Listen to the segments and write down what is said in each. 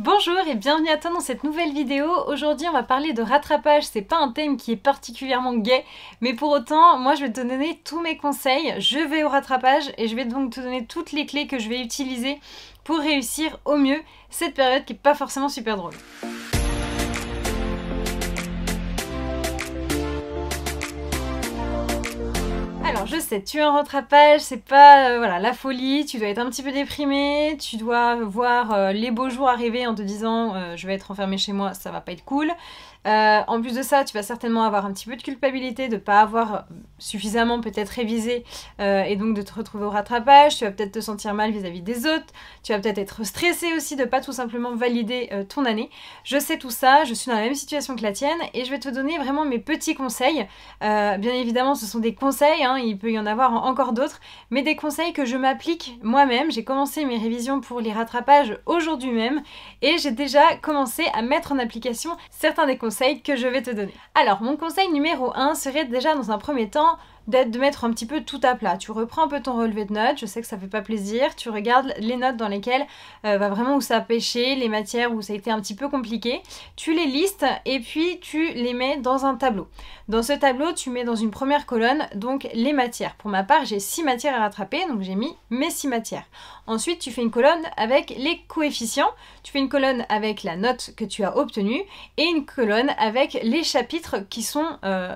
Bonjour et bienvenue à toi dans cette nouvelle vidéo. Aujourd'hui on va parler de rattrapage. C'est pas un thème qui est particulièrement gai, mais pour autant moi je vais te donner tous mes conseils. Je vais au rattrapage et je vais donc te donner toutes les clés que je vais utiliser pour réussir au mieux cette période qui est pas forcément super drôle. Alors je sais, tu es en rattrapage, c'est pas voilà, la folie, tu dois être un petit peu déprimé, tu dois voir les beaux jours arriver en te disant je vais être enfermée chez moi, ça va pas être cool. En plus de ça, tu vas certainement avoir un petit peu de culpabilité de ne pas avoir suffisamment peut-être révisé et donc de te retrouver au rattrapage. Tu vas peut-être te sentir mal vis-à-vis des autres. Tu vas peut-être être stressé aussi de ne pas tout simplement valider ton année. Je sais tout ça, je suis dans la même situation que la tienne et je vais te donner vraiment mes petits conseils. Bien évidemment, ce sont des conseils, hein, il peut y en avoir encore d'autres, mais des conseils que je m'applique moi-même. J'ai commencé mes révisions pour les rattrapages aujourd'hui même et j'ai déjà commencé à mettre en application certains des conseils que je vais te donner. Alors, mon conseil numéro 1 serait déjà dans un premier temps de mettre un petit peu tout à plat. Tu reprends un peu ton relevé de notes, je sais que ça fait pas plaisir, tu regardes les notes dans lesquelles vraiment où ça a pêché, les matières où ça a été un petit peu compliqué, tu les listes et puis tu les mets dans un tableau. Dans ce tableau, tu mets dans une première colonne donc les matières. Pour ma part, j'ai 6 matières à rattraper, donc j'ai mis mes 6 matières. Ensuite, tu fais une colonne avec les coefficients, tu fais une colonne avec la note que tu as obtenue et une colonne avec les chapitres qui sont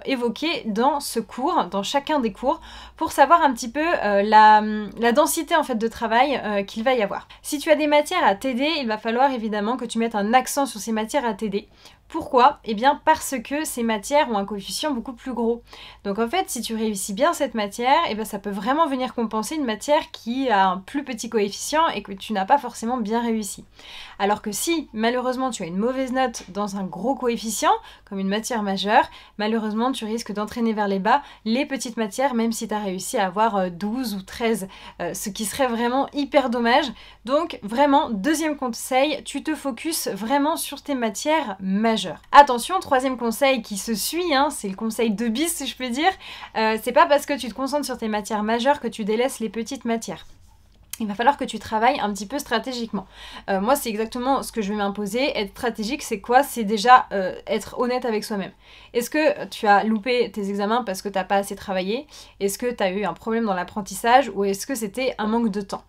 évoqués dans ce cours, dans chacun des cours, pour savoir un petit peu la densité en fait de travail qu'il va y avoir. Si tu as des matières à t'aider, il va falloir évidemment que tu mettes un accent sur ces matières à t'aider. Pourquoi? Eh bien parce que ces matières ont un coefficient beaucoup plus gros. Donc en fait, si tu réussis bien cette matière, eh bien ça peut vraiment venir compenser une matière qui a un plus petit coefficient et que tu n'as pas forcément bien réussi. Alors que si malheureusement tu as une mauvaise note dans un gros coefficient, comme une matière majeure, malheureusement tu risques d'entraîner vers les bas les petites matières, même si tu as réussi à avoir 12 ou 13, ce qui serait vraiment hyper dommage. Donc vraiment, deuxième conseil, tu te focuses vraiment sur tes matières majeures. Attention, troisième conseil qui se suit, hein, c'est le conseil de bis si je peux dire, c'est pas parce que tu te concentres sur tes matières majeures que tu délaisses les petites matières. Il va falloir que tu travailles un petit peu stratégiquement. Moi, c'est exactement ce que je vais m'imposer. Être stratégique, c'est quoi? C'est déjà être honnête avec soi-même. Est-ce que tu as loupé tes examens parce que tu n'as pas assez travaillé? Est-ce que tu as eu un problème dans l'apprentissage? Ou est-ce que c'était un manque de temps?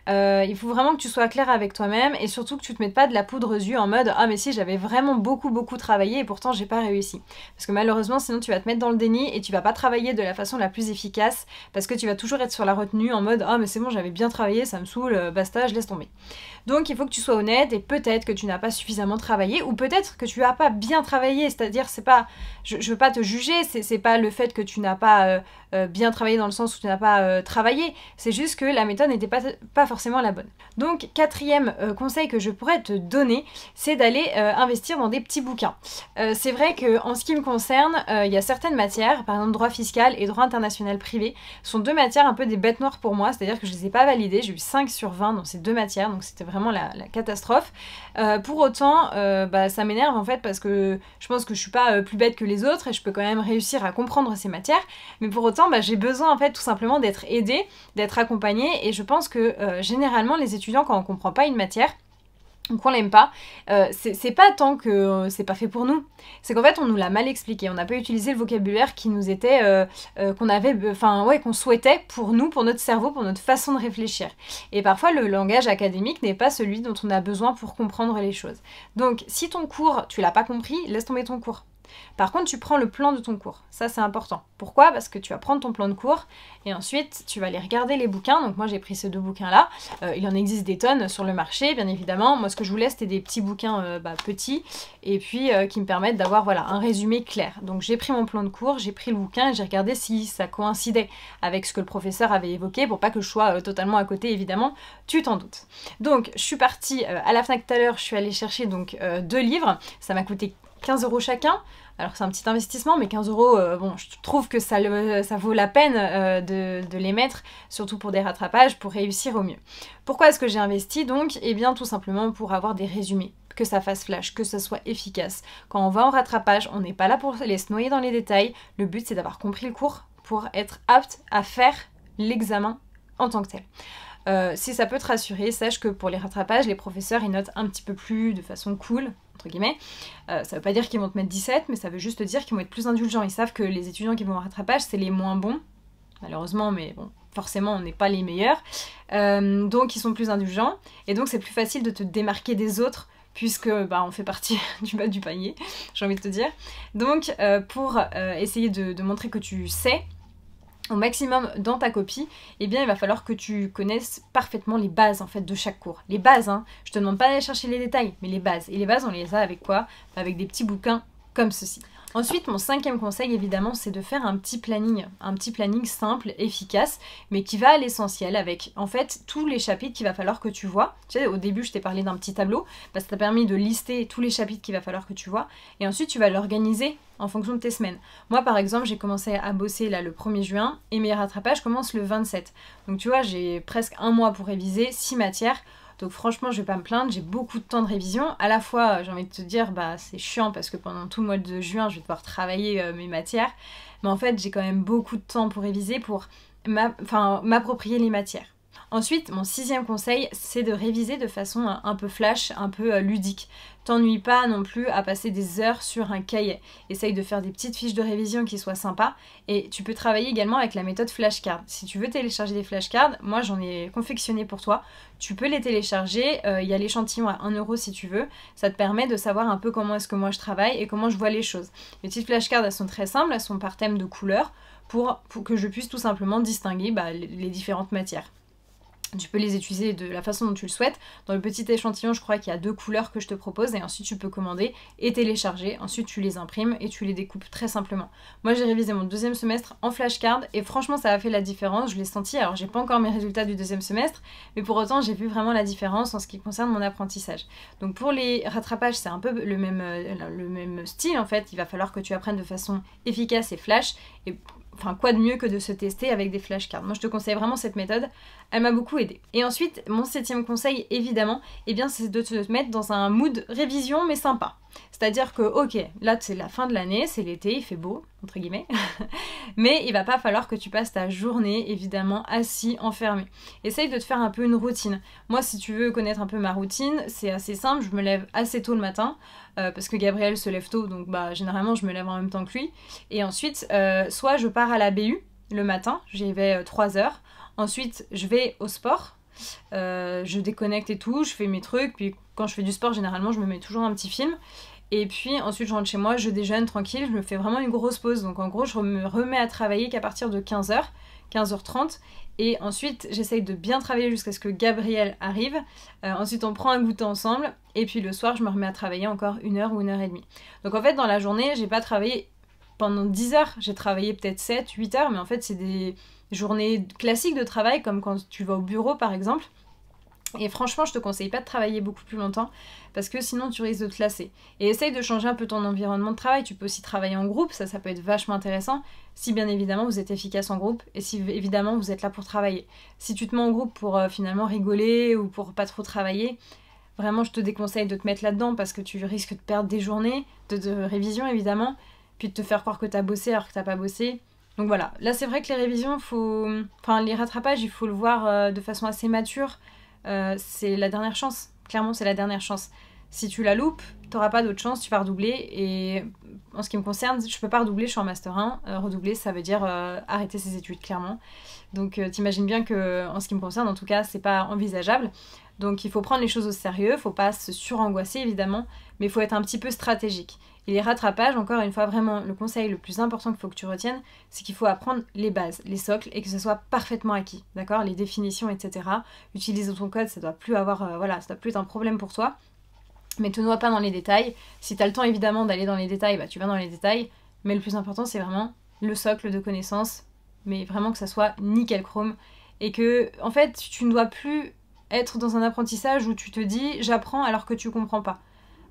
Il faut vraiment que tu sois clair avec toi-même et surtout que tu te mettes pas de la poudre aux yeux en mode ah mais si j'avais vraiment beaucoup travaillé et pourtant j'ai pas réussi. Parce que malheureusement sinon tu vas te mettre dans le déni et tu vas pas travailler de la façon la plus efficace parce que tu vas toujours être sur la retenue en mode ah mais c'est bon j'avais bien travaillé, ça me saoule, basta, je laisse tomber. Donc il faut que tu sois honnête et peut-être que tu n'as pas suffisamment travaillé ou peut-être que tu n'as pas bien travaillé, c'est-à-dire c'est pas, je veux pas te juger, c'est pas le fait que tu n'as pas bien travaillé dans le sens où tu n'as pas travaillé, c'est juste que la méthode n'était pas forcément la bonne. Donc quatrième conseil que je pourrais te donner, c'est d'aller investir dans des petits bouquins. C'est vrai qu'en ce qui me concerne, il y a certaines matières, par exemple droit fiscal et droit international privé, sont deux matières un peu des bêtes noires pour moi, c'est-à-dire que je les ai pas validées, j'ai eu 5 sur 20 dans ces deux matières, donc c'était vraiment la catastrophe. Pour autant, ça m'énerve en fait parce que je pense que je suis pas plus bête que les autres et je peux quand même réussir à comprendre ces matières, mais pour autant j'ai besoin en fait tout simplement d'être aidée, d'être accompagnée et je pense que généralement les étudiants quand on comprend pas une matière ou qu'on l'aime pas, c'est pas tant que c'est pas fait pour nous, c'est qu'en fait on nous l'a mal expliqué, on n'a pas utilisé le vocabulaire qui nous était, qu'on souhaitait pour nous, pour notre cerveau, pour notre façon de réfléchir. Et parfois le langage académique n'est pas celui dont on a besoin pour comprendre les choses. Donc si ton cours, tu l'as pas compris, laisse tomber ton cours. Par contre, tu prends le plan de ton cours. Ça, c'est important. Pourquoi? Parce que tu vas prendre ton plan de cours et ensuite, tu vas aller regarder les bouquins. Donc moi, j'ai pris ces deux bouquins-là. Il en existe des tonnes sur le marché, bien évidemment. Moi, ce que je voulais, c'était des petits bouquins petits et puis qui me permettent d'avoir voilà, un résumé clair. Donc j'ai pris mon plan de cours, j'ai pris le bouquin et j'ai regardé si ça coïncidait avec ce que le professeur avait évoqué pour pas que je sois totalement à côté, évidemment. Tu t'en doutes. Donc, je suis partie à la Fnac tout à l'heure. Je suis allée chercher donc 2 livres. Ça m'a coûté 15 € chacun. Alors c'est un petit investissement, mais 15 €, bon, je trouve que ça vaut la peine de les mettre, surtout pour des rattrapages, pour réussir au mieux. Pourquoi est-ce que j'ai investi donc? Eh bien tout simplement pour avoir des résumés, que ça fasse flash, que ça soit efficace. Quand on va en rattrapage, on n'est pas là pour se noyer dans les détails, le but c'est d'avoir compris le cours pour être apte à faire l'examen en tant que tel. Si ça peut te rassurer, sache que pour les rattrapages, les professeurs ils notent un petit peu plus de façon cool, entre guillemets. Ça veut pas dire qu'ils vont te mettre 17, mais ça veut juste dire qu'ils vont être plus indulgents. Ils savent que les étudiants qui vont au rattrapage, c'est les moins bons, malheureusement, mais bon, forcément on n'est pas les meilleurs. Donc ils sont plus indulgents, et donc c'est plus facile de te démarquer des autres, puisque on fait partie du bas du panier, j'ai envie de te dire. Donc pour essayer de montrer que tu sais au maximum dans ta copie, eh bien il va falloir que tu connaisses parfaitement les bases en fait de chaque cours. Les bases, hein, je te demande pas d'aller chercher les détails, mais les bases. Et les bases on les a avec quoi? Avec des petits bouquins comme ceci. Ensuite, mon 5e conseil, évidemment, c'est de faire un petit planning simple, efficace, mais qui va à l'essentiel avec, en fait, tous les chapitres qu'il va falloir que tu vois. Tu sais, au début, je t'ai parlé d'un petit tableau, ça t'a permis de lister tous les chapitres qu'il va falloir que tu vois, et ensuite, tu vas l'organiser en fonction de tes semaines. Moi, par exemple, j'ai commencé à bosser là le 1er juin, et mes rattrapages commencent le 27. Donc, tu vois, j'ai presque un mois pour réviser 6 matières. Donc franchement, je vais pas me plaindre, j'ai beaucoup de temps de révision. À la fois, j'ai envie de te dire, c'est chiant parce que pendant tout le mois de juin, je vais devoir travailler mes matières. Mais en fait, j'ai quand même beaucoup de temps pour réviser, pour m'approprier les matières. Ensuite, mon 6e conseil, c'est de réviser de façon un peu flash, un peu ludique. T'ennuie pas non plus à passer des heures sur un cahier. Essaye de faire des petites fiches de révision qui soient sympas. Et tu peux travailler également avec la méthode flashcard. Si tu veux télécharger des flashcards, moi j'en ai confectionné pour toi. Tu peux les télécharger, il y a l'échantillon à 1 € si tu veux. Ça te permet de savoir un peu comment est-ce que moi je travaille et comment je vois les choses. Les petites flashcards, elles sont très simples, elles sont par thème de couleurs pour que je puisse tout simplement distinguer les différentes matières. Tu peux les utiliser de la façon dont tu le souhaites. Dans le petit échantillon, je crois qu'il y a 2 couleurs que je te propose et ensuite tu peux commander et télécharger. Ensuite, tu les imprimes et tu les découpes très simplement. Moi, j'ai révisé mon 2e semestre en flashcard et franchement, ça a fait la différence. Je l'ai senti. Alors, j'ai pas encore mes résultats du 2e semestre, mais pour autant, j'ai vu vraiment la différence en ce qui concerne mon apprentissage. Donc, pour les rattrapages, c'est un peu le même style en fait. Il va falloir que tu apprennes de façon efficace et flash. Et enfin, quoi de mieux que de se tester avec des flashcards. Moi, je te conseille vraiment cette méthode. Elle m'a beaucoup aidée. Et ensuite, mon 7e conseil, évidemment, c'est de te mettre dans un mood révision, mais sympa. C'est-à-dire que, ok, là, c'est la fin de l'année, c'est l'été, il fait beau, entre guillemets, mais il va pas falloir que tu passes ta journée, évidemment, assis, enfermé. Essaye de te faire un peu une routine. Moi, si tu veux connaître un peu ma routine, c'est assez simple, je me lève assez tôt le matin, parce que Gabriel se lève tôt, donc généralement, je me lève en même temps que lui. Et ensuite, soit je pars à la BU le matin, j'y vais 3 heures. Ensuite, je vais au sport, je déconnecte et tout, je fais mes trucs, puis quand je fais du sport, généralement, je me mets toujours un petit film. Et puis ensuite, je rentre chez moi, je déjeune tranquille, je me fais vraiment une grosse pause. Donc en gros, je me remets à travailler qu'à partir de 15h, 15h30. Et ensuite, j'essaye de bien travailler jusqu'à ce que Gabriel arrive. Ensuite, on prend un goûter ensemble. Et puis le soir, je me remets à travailler encore 1 heure ou 1 heure et demie. Donc en fait, dans la journée, j'ai pas travaillé pendant 10 heures. J'ai travaillé peut-être 7, 8 heures. Mais en fait, c'est des journées classiques de travail, comme quand tu vas au bureau, par exemple. Et franchement, je te conseille pas de travailler beaucoup plus longtemps parce que sinon tu risques de te lasser. Et essaye de changer un peu ton environnement de travail. Tu peux aussi travailler en groupe, ça peut être vachement intéressant si bien évidemment vous êtes efficace en groupe et si évidemment vous êtes là pour travailler. Si tu te mets en groupe pour finalement rigoler ou pour pas trop travailler, vraiment je te déconseille de te mettre là-dedans parce que tu risques de perdre des journées de révision évidemment, puis de te faire croire que t'as bossé alors que t'as pas bossé. Donc voilà, là c'est vrai que les révisions, les rattrapages, il faut le voir de façon assez mature. C'est la dernière chance, clairement c'est la dernière chance. Si tu la loupes, t'auras pas d'autre chance, tu vas redoubler. Et en ce qui me concerne, je peux pas redoubler, je suis en master 1. Redoubler, ça veut dire arrêter ses études, clairement. Donc t'imagines bien que, en ce qui me concerne, en tout cas, c'est pas envisageable. Donc il faut prendre les choses au sérieux, faut pas se surangoisser évidemment, mais il faut être un petit peu stratégique. Et les rattrapages, encore une fois, vraiment, le conseil le plus important qu'il faut que tu retiennes, c'est qu'il faut apprendre les bases, les socles, et que ce soit parfaitement acquis, d'accord? Les définitions, etc. Utiliser ton code, ça doit plus avoir, ça doit plus être un problème pour toi. Mais te noie pas dans les détails. Si t'as le temps, évidemment, d'aller dans les détails, tu vas dans les détails. Mais le plus important, c'est vraiment le socle de connaissances, mais vraiment que ça soit nickel chrome. Et que, en fait, tu ne dois plus être dans un apprentissage où tu te dis « j'apprends alors que tu comprends pas ».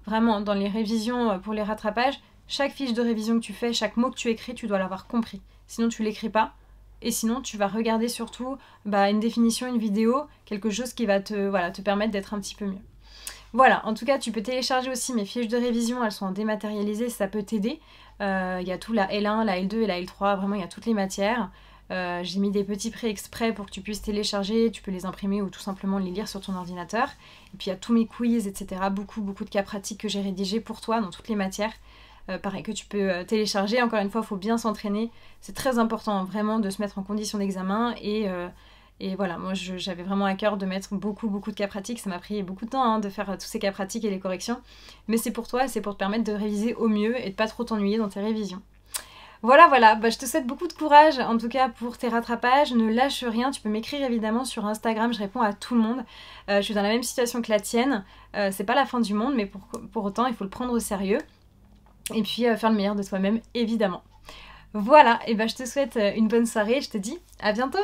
Vraiment, dans les révisions pour les rattrapages, chaque fiche de révision que tu fais, chaque mot que tu écris, tu dois l'avoir compris. Sinon, tu l'écris pas. Et sinon, tu vas regarder surtout une définition, une vidéo, quelque chose qui va te permettre d'être un petit peu mieux. Voilà, en tout cas, tu peux télécharger aussi mes fiches de révision, elles sont en dématérialisé, ça peut t'aider. Il y a tout la L1, la L2 et la L3, vraiment, il y a toutes les matières. J'ai mis des petits prêts exprès pour que tu puisses télécharger, tu peux les imprimer ou tout simplement les lire sur ton ordinateur. Et puis il y a tous mes quiz, etc. Beaucoup de cas pratiques que j'ai rédigés pour toi dans toutes les matières. Pareil, que tu peux télécharger. Encore une fois, il faut bien s'entraîner. C'est très important vraiment de se mettre en condition d'examen et voilà, moi j'avais vraiment à cœur de mettre beaucoup de cas pratiques. Ça m'a pris beaucoup de temps hein, de faire tous ces cas pratiques et les corrections. Mais c'est pour toi, c'est pour te permettre de réviser au mieux et de pas trop t'ennuyer dans tes révisions. Voilà, bah, je te souhaite beaucoup de courage en tout cas pour tes rattrapages. Ne lâche rien, tu peux m'écrire évidemment sur Instagram, je réponds à tout le monde. Je suis dans la même situation que la tienne. C'est pas la fin du monde, mais pour autant il faut le prendre au sérieux. Et puis faire le meilleur de toi-même évidemment. Voilà, et je te souhaite une bonne soirée, je te dis à bientôt.